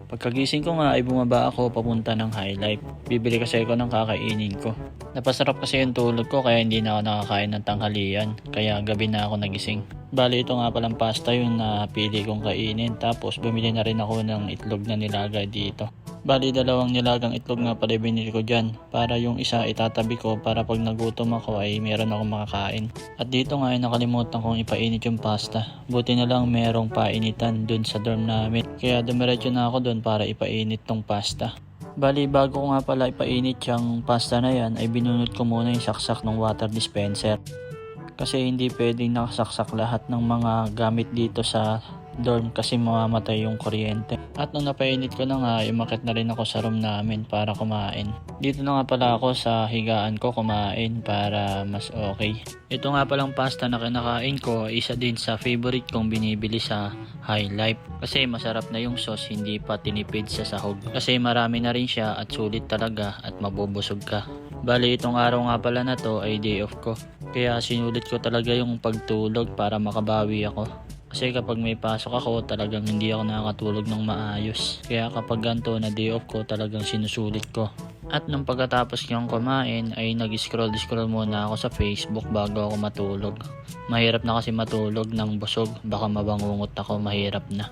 Pagkagising ko nga ay bumaba ako papunta ng Highlife. Bibili kasi ako ng kakainin ko. Napasarap kasi yung tulog ko kaya hindi na ako nakakain ng tanghalian. Kaya gabi na ako nagising. Bali ito nga palang pasta yung napili kong kainin. Tapos bumili na rin ako ng itlog na nilagay dito. Bali 2 nilagang itlog nga pala binili ko dyan. Para yung isa itatabi ko para pag nagutom ako ay meron akong makakain. At dito nga ay nakalimutan kong ipainit yung pasta. Buti na lang merong painitan dun sa dorm namin. Kaya dumiretso na ako dun para ipainit tong pasta. Bali bago ko nga pala ipainit yung pasta na yan ay binunot ko muna yung saksak ng water dispenser. Kasi hindi pwedeng nakasaksak lahat ng mga gamit dito sa dorm kasi mamamatay yung kuryente. At nung napainit ko na nga, umakyat na rin ako sa room namin para kumain. Dito na nga pala ako sa higaan ko kumain para mas okay. Ito nga palang pasta na kinakain ko, isa din sa favorite kong binibili sa Highlife. Kasi masarap na yung sauce, hindi pa tinipid sa sahog. Kasi marami na rin siya at sulit talaga at mabubusog ka. Bali itong araw nga pala na to ay day off ko. Kaya sinulit ko talaga yung pagtulog para makabawi ako. Kasi kapag may pasok ako talagang hindi ako nakakatulog ng maayos. Kaya kapag ganito na day off ko talagang sinusulit ko. At nung pagkatapos niyang kumain ay nag-scroll muna ako sa Facebook bago ako matulog. Mahirap na kasi matulog ng busog, baka mabangungot ako, mahirap na.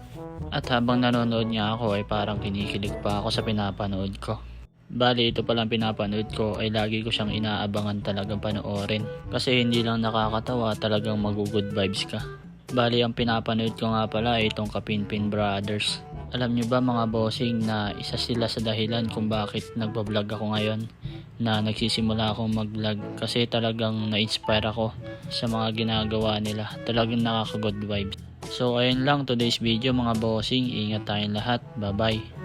At habang nanonood niya ako ay parang kinikilig pa ako sa pinapanood ko. Bali ito palang pinapanood ko ay lagi ko siyang inaabangan talagang panoorin. Kasi hindi lang nakakatawa, talagang mag-good vibes ka. Bali ang pinapanood ko nga pala ay itong Kapinpin Brothers. Alam nyo ba mga bossing na isa sila sa dahilan kung bakit nagbablog ako ngayon, na nagsisimula akong mag-vlog kasi talagang na-inspire ako sa mga ginagawa nila. Talagang nakaka-good vibes. So ayun lang today's video mga bossing. Ingat tayong lahat. Bye bye.